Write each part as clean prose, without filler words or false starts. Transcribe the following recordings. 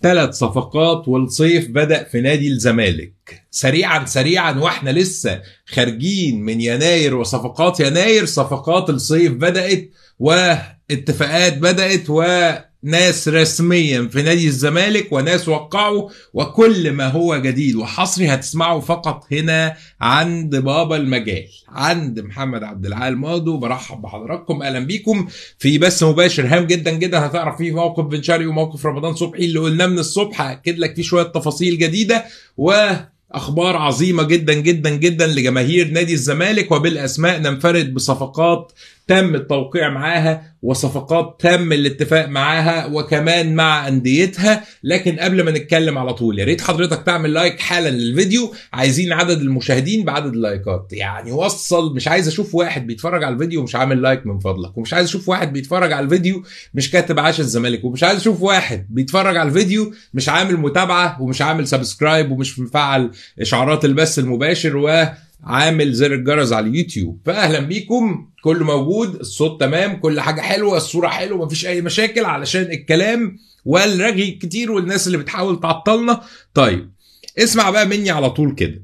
3 صفقات والصيف بدأ في نادي الزمالك. سريعا سريعا واحنا لسه خارجين من يناير وصفقات يناير، صفقات الصيف بدأت واتفاقات بدأت وناس رسميا في نادي الزمالك وناس وقعوا، وكل ما هو جديد وحصري هتسمعه فقط هنا عند بابا المجال، عند محمد عبد العال ماضو. برحب بحضراتكم، اهلا بيكم في بث مباشر هام جدا جدا. هتعرف فيه موقف بن شرقي وموقف رمضان صبحي اللي قلناه من الصبح، هاكد لك فيه شويه تفاصيل جديده واخبار عظيمه جدا جدا جدا لجماهير نادي الزمالك، وبالاسماء ننفرد بصفقات تم التوقيع معاها وصفقات تم الاتفاق معاها وكمان مع انديتها. لكن قبل ما نتكلم على طول، يا ريت حضرتك تعمل لايك حالا للفيديو. عايزين عدد المشاهدين بعدد اللايكات، يعني وصل. مش عايز اشوف واحد بيتفرج على الفيديو ومش عامل لايك من فضلك، ومش عايز اشوف واحد بيتفرج على الفيديو مش كاتب عاش الزمالك، ومش عايز اشوف واحد بيتفرج على الفيديو مش عامل متابعه ومش عامل سبسكرايب ومش مفعل اشعارات البث المباشر وعامل زر الجرس على اليوتيوب. فاهلا بيكم، كله موجود، الصوت تمام، كل حاجه حلوه، الصوره حلوه، مفيش اي مشاكل علشان الكلام والرغي كتير والناس اللي بتحاول تعطلنا. طيب اسمع بقى مني على طول كده.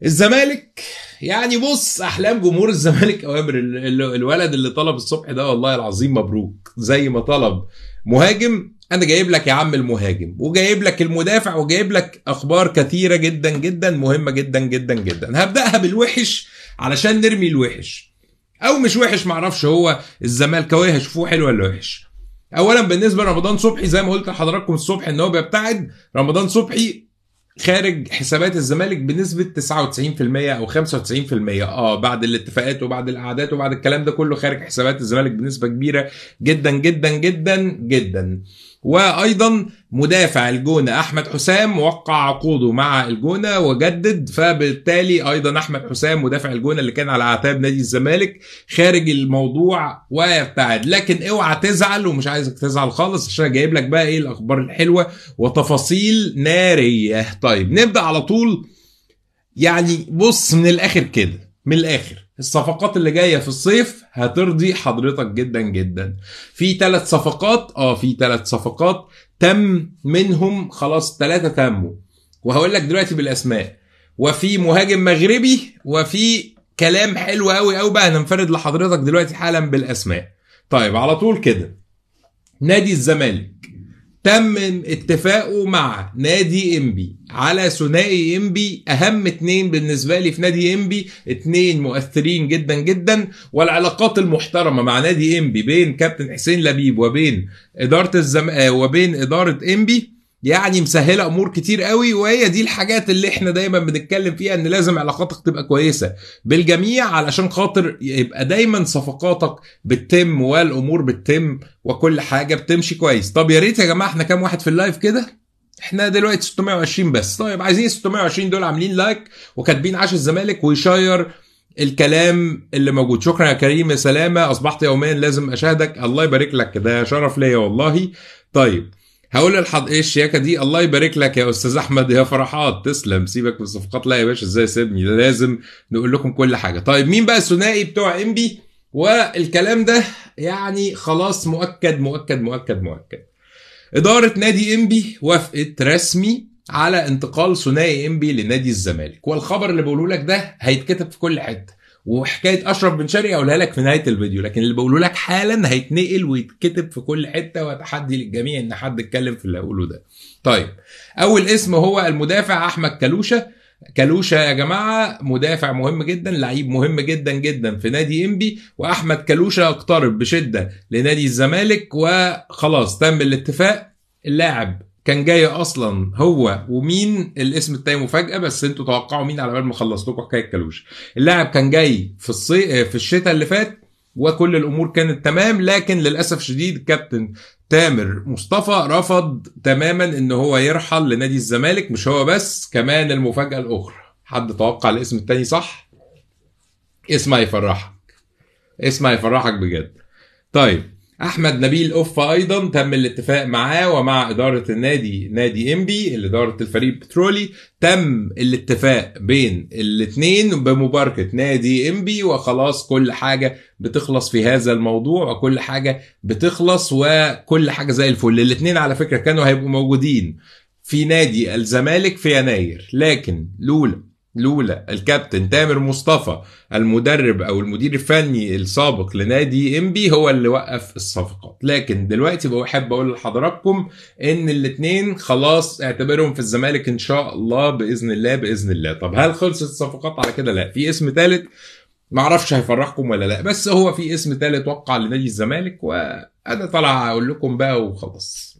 الزمالك يعني بص، احلام جمهور الزمالك اوامر. الولد اللي طلب الصبح ده والله العظيم مبروك، زي ما طلب مهاجم انا جايب لك يا عم المهاجم، وجايب لك المدافع، وجايب لك اخبار كثيره جدا جدا مهمه جدا جدا جدا. هبداها بالوحش علشان نرمي الوحش، او مش وحش معرفش، هو الزمالكاويه هيشوفوه حلو ولا وحش. اولا بالنسبه لرمضان صبحي، زي ما قلت لحضراتكم الصبح ان هو بيبتعد. رمضان صبحي خارج حسابات الزمالك بنسبه 99% او 95%، بعد الاتفاقات وبعد القعدات وبعد الكلام ده كله خارج حسابات الزمالك بنسبه كبيره جدا جدا جدا جدا. وايضا مدافع الجونه احمد حسام وقع عقوده مع الجونه وجدد، فبالتالي ايضا احمد حسام مدافع الجونه اللي كان على اعتاب نادي الزمالك خارج الموضوع ويبتعد. لكن اوعى تزعل، ومش عايزك تزعل خالص عشان جايب لك بقى ايه الاخبار الحلوه وتفاصيل ناريه. طيب نبدا على طول. يعني بص من الاخر كده، من الاخر الصفقات اللي جايه في الصيف هترضي حضرتك جدا جدا. في 3 صفقات، في 3 صفقات تم منهم خلاص، 3 تموا وهقول لك دلوقتي بالاسماء. وفي مهاجم مغربي، وفي كلام حلو قوي قوي بقى هننفرد لحضرتك دلوقتي حالا بالاسماء. طيب على طول كده، نادي الزمالك تم اتفاقه مع نادي انبي على ثنائي انبي. اهم 2 بالنسبه لي في نادي انبي، 2 مؤثرين جدا جدا، والعلاقات المحترمه مع نادي انبي بين كابتن حسين لبيب وبين اداره وبين اداره انبي يعني مسهله امور كتير قوي. وهي دي الحاجات اللي احنا دايما بنتكلم فيها، ان لازم علاقاتك تبقى كويسه بالجميع علشان خاطر يبقى دايما صفقاتك بتتم والامور بتتم وكل حاجه بتمشي كويس. طب يا ريت يا جماعه، احنا كام واحد في اللايف كده؟ احنا دلوقتي 620 بس. طيب عايزين 620 دول عاملين لايك وكاتبين عاش الزمالك ويشير الكلام اللي موجود. شكرا يا كريم، يا سلامه، اصبحت يوميا لازم اشاهدك. الله يبارك لك، ده شرف ليا والله. طيب هقول ايه الشياكه دي؟ الله يبارك لك يا استاذ احمد يا فرحات، تسلم. سيبك من الصفقات، لا يا باشا ازاي سيبني، ده لازم نقول لكم كل حاجه. طيب مين بقى الثنائي بتوع انبي والكلام ده؟ يعني خلاص مؤكد مؤكد مؤكد مؤكد. اداره نادي انبي وافقت رسمي على انتقال ثنائي انبي لنادي الزمالك، والخبر اللي بقوله لك ده هيتكتب في كل حته. وحكايه اشرف بن شرقي اقولها لك في نهايه الفيديو، لكن اللي بقوله لك حالا هيتنقل ويتكتب في كل حته، وتحدي للجميع ان حد يتكلم في اللي هقوله ده. طيب اول اسم هو المدافع احمد كلوشه. كلوشه يا جماعه مدافع مهم جدا، لعيب مهم جدا جدا في نادي انبي، واحمد كلوشه اقترب بشده لنادي الزمالك وخلاص تم الاتفاق. اللاعب كان جاي اصلا هو ومين، الاسم التاني مفاجاه بس انتوا توقعوا مين على بال ما اخلص لكم حكايه كلوش. اللاعب كان جاي في الشتاء اللي فات وكل الامور كانت تمام، لكن للاسف شديد الكابتن تامر مصطفى رفض تماما ان هو يرحل لنادي الزمالك. مش هو بس، كمان المفاجاه الاخرى. حد توقع الاسم التاني صح؟ اسم هيفرحك، اسم هيفرحك بجد. طيب احمد نبيل اوفا ايضا تم الاتفاق معاه ومع اداره النادي، نادي انبي اداره الفريق البترولي، تم الاتفاق بين الاثنين بمباركه نادي انبي وخلاص كل حاجه بتخلص في هذا الموضوع، وكل حاجه بتخلص وكل حاجه زي الفل. الاثنين على فكره كانوا هيبقوا موجودين في نادي الزمالك في يناير، لكن لولا الكابتن تامر مصطفى المدرب او المدير الفني السابق لنادي انبي هو اللي وقف الصفقات. لكن دلوقتي بحب اقول لحضراتكم ان الاثنين خلاص اعتبرهم في الزمالك ان شاء الله باذن الله باذن الله. طب هل خلصت الصفقات على كده؟ لا، في اسم ثالث معرفش هيفرحكم ولا لا، بس هو في اسم ثالث وقع لنادي الزمالك وانا طالع اقول لكم بقى وخلاص.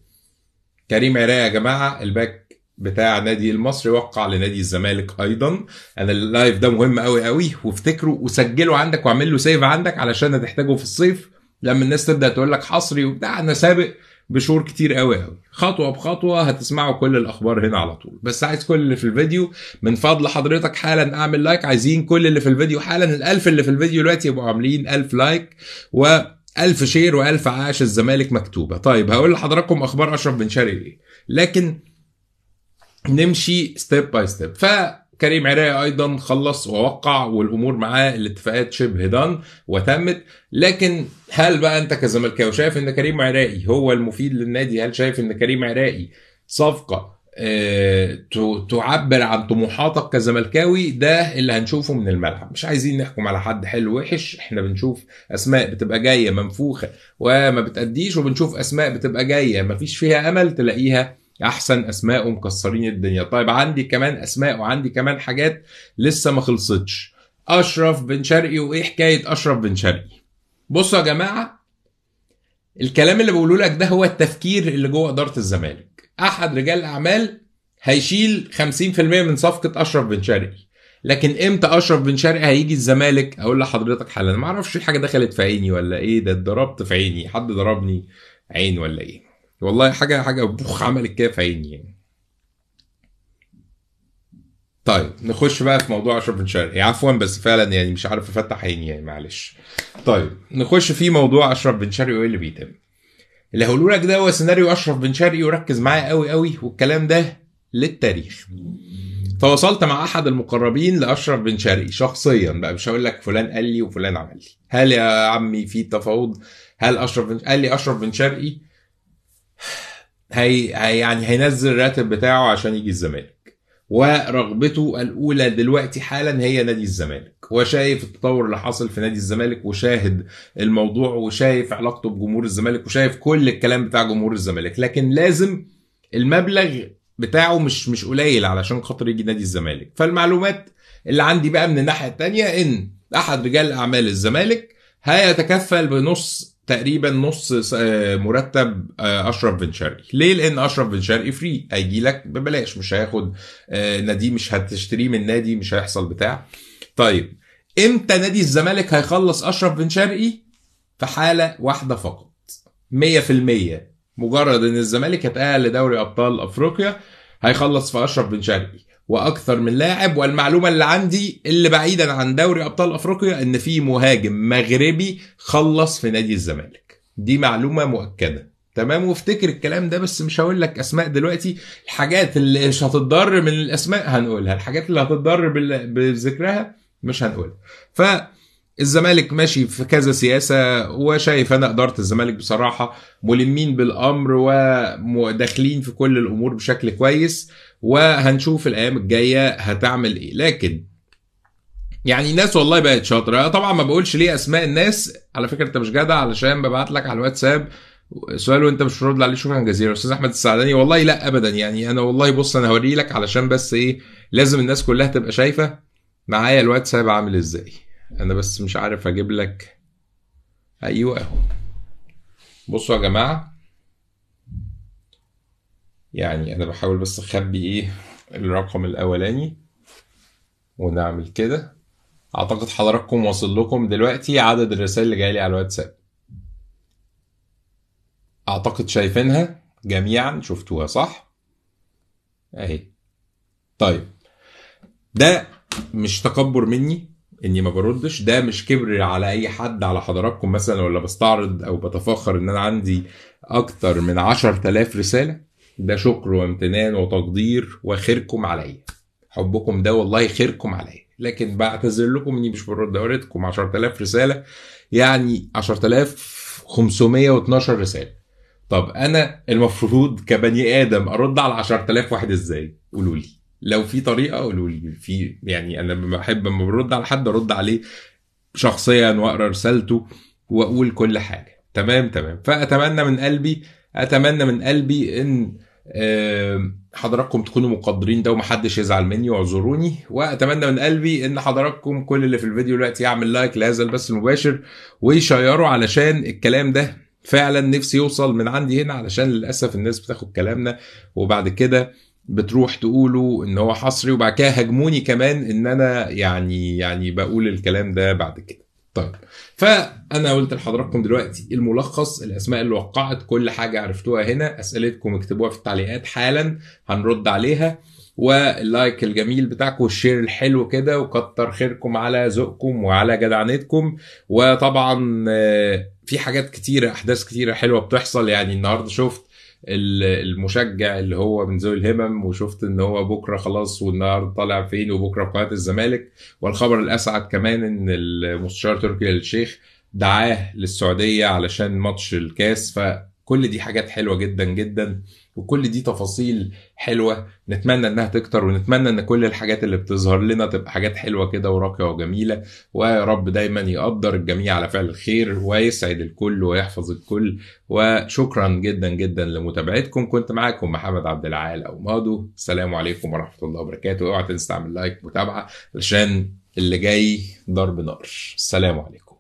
كريم عراقي يا جماعه الباك بتاع نادي المصري وقع لنادي الزمالك ايضا. انا اللايف ده مهم قوي قوي، وافتكره وسجله عندك واعمل له سيف عندك علشان هتحتاجه في الصيف لما الناس تبدا تقول لك حصري وبتاع. انا سابق بشهور كتير قوي قوي، خطوه بخطوه هتسمعوا كل الاخبار هنا على طول. بس عايز كل اللي في الفيديو من فضل حضرتك حالا اعمل لايك. عايزين كل اللي في الفيديو حالا ال1000 اللي في الفيديو دلوقتي يبقوا عاملين 1000 لايك و1000 شير و1000 عاش الزمالك مكتوبه. طيب هقول لحضراتكم اخبار اشرف بن شرقي ايه، لكن نمشي ستيب باي ستيب. فكريم عراقي ايضا خلص ووقع والامور معاه الاتفاقات شبه دان وتمت. لكن هل بقى انت كزملكاوي شايف ان كريم عراقي هو المفيد للنادي؟ هل شايف ان كريم عراقي صفقه تعبر عن طموحاتك كزملكاوي؟ ده اللي هنشوفه من الملعب. مش عايزين نحكم على حد حلو وحش، احنا بنشوف اسماء بتبقى جايه منفوخه وما بتأديش، وبنشوف اسماء بتبقى جايه مفيش فيها امل تلاقيها احسن اسماء ومكسرين الدنيا. طيب عندي كمان اسماء وعندي كمان حاجات لسه ما خلصتش. اشرف بن شرقي، وايه حكايه اشرف بن شرقي؟ بصوا يا جماعه، الكلام اللي بقوله لك ده هو التفكير اللي جوه اداره الزمالك. احد رجال الاعمال هيشيل 50% من صفقه اشرف بن شرقي، لكن امتى اشرف بن شرقي هيجي الزمالك؟ اقول لحضرتك حالا. ما اعرفش حاجه دخلت في عيني ولا ايه، ده اتضربت في عيني، حد ضربني عين ولا ايه؟ والله حاجه بوخ عملت كده في عيني يعني. طيب نخش بقى في موضوع اشرف بن شرقي، عفوا بس فعلا يعني مش عارف افتح عيني يعني معلش. طيب نخش في موضوع اشرف بن شرقي وايه اللي بيتم. اللي هقوله لك ده هو سيناريو اشرف بن شرقي، وركز معايا قوي قوي، والكلام ده للتاريخ. تواصلت مع احد المقربين لاشرف بن شرقي شخصيا بقى، مش هقول لك فلان قال لي وفلان عمل لي. هل يا عمي في تفاوض؟ هل قال لي اشرف بن شرقي يعني هينزل الراتب بتاعه عشان يجي الزمالك، ورغبته الاولى دلوقتي حالا هي نادي الزمالك، وشايف التطور اللي حاصل في نادي الزمالك وشاهد الموضوع وشايف علاقته بجمهور الزمالك وشايف كل الكلام بتاع جمهور الزمالك. لكن لازم المبلغ بتاعه مش قليل علشان خاطر يجي نادي الزمالك. فالمعلومات اللي عندي بقى من الناحيه الثانيه ان احد رجال اعمال الزمالك هيتكفل بنص، تقريبا نص مرتب اشرف بن شرقي. ليه؟ لان اشرف بن شرقي فري، هيجي لك ببلاش، مش هياخد نادي، مش هتشتريه من نادي، مش هيحصل بتاع. طيب امتى نادي الزمالك هيخلص اشرف بن شرقي؟ في حاله واحده فقط، 100%. مجرد ان الزمالك هيتأهل لدوري ابطال افريقيا هيخلص في اشرف بن شرقي واكثر من لاعب. والمعلومه اللي عندي اللي بعيدا عن دوري ابطال افريقيا ان في مهاجم مغربي خلص في نادي الزمالك، دي معلومه مؤكده. تمام، وافتكر الكلام ده، بس مش هقول لك اسماء دلوقتي. الحاجات اللي مش هتتضر من الاسماء هنقولها، الحاجات اللي هتتضر بذكرها مش هنقولها. الزمالك ماشي في كذا سياسة، وشايف أنا إدارة الزمالك بصراحة ملمين بالأمر وداخلين في كل الأمور بشكل كويس، وهنشوف الأيام الجاية هتعمل إيه. لكن يعني الناس والله بقت شاطرة. طبعا ما بقولش ليه أسماء الناس، على فكرة أنت مش جدع علشان ببعت لك على الواتساب سؤال وانت مش رد عليه. شكرا جزيلا استاذ احمد السعداني. والله لا ابدا، يعني انا والله بص انا هوري لك علشان بس ايه، لازم الناس كلها تبقى شايفة معايا الواتساب عامل ازاي. انا بس مش عارف اجيب لك، ايوه اهو. بصوا يا جماعه، يعني انا بحاول بس اخبي ايه الرقم الاولاني ونعمل كده. اعتقد حضراتكم واصل لكم دلوقتي عدد الرسائل اللي جايلي على الواتساب، اعتقد شايفينها جميعا، شفتوها صح اهي. طيب ده مش تكبر مني اني ما بردش، ده مش كبر على اي حد، على حضراتكم مثلا، ولا بستعرض او بتفاخر ان انا عندي اكتر من 10,000 رسالة. ده شكر وامتنان وتقدير وخيركم عليا، حبكم ده والله خيركم عليا. لكن بعتذر لكم اني مش برد. اوريتكم 10000 رساله، يعني 10512 رساله. طب انا المفروض كبني ادم ارد على 10000 واحد ازاي؟ قولوا لي لو في طريقه، قولوا لي. في يعني انا بحب لما برد على حد ارد عليه شخصيا واقرا رسالته واقول كل حاجه. تمام. فاتمنى من قلبي، ان حضراتكم تكونوا مقدرين ده ومحدش يزعل مني واعذروني. واتمنى من قلبي ان حضراتكم كل اللي في الفيديو دلوقتي يعمل لايك لهذا البث المباشر ويشيروا، علشان الكلام ده فعلا نفسي يوصل من عندي هنا، علشان للاسف الناس بتاخد كلامنا وبعد كده بتروح تقولوا ان هو حصري، وبعد كده هاجموني كمان ان انا يعني بقول الكلام ده بعد كده. طيب، فانا قلت لحضراتكم دلوقتي الملخص، الاسماء اللي وقعت، كل حاجه عرفتوها هنا. اسئلتكم اكتبوها في التعليقات حالا هنرد عليها، واللايك الجميل بتاعكم والشير الحلو كده، وكتر خيركم على ذوقكم وعلى جدعنتكم. وطبعا في حاجات كتيره، احداث كتيره حلوه بتحصل. يعني النهارده شفت المشجع اللي هو من ذوي الهمم، وشفت ان هو بكره خلاص والنهارده طالع فين، وبكره في قناه الزمالك. والخبر الاسعد كمان ان المستشار تركي آل الشيخ دعاه للسعوديه علشان ماتش الكاس. فكل دي حاجات حلوه جدا جدا، وكل دي تفاصيل حلوه نتمنى انها تكتر، ونتمنى ان كل الحاجات اللي بتظهر لنا تبقى حاجات حلوه كده وراقيه وجميله. ويا رب دايما يقدر الجميع على فعل الخير ويسعد الكل ويحفظ الكل. وشكرا جدا جدا لمتابعتكم. كنت معاكم محمد عبد العال او مادو. السلام عليكم ورحمه الله وبركاته. اوعى تنسى تعمل لايك متابعه علشان اللي جاي ضرب نار. السلام عليكم.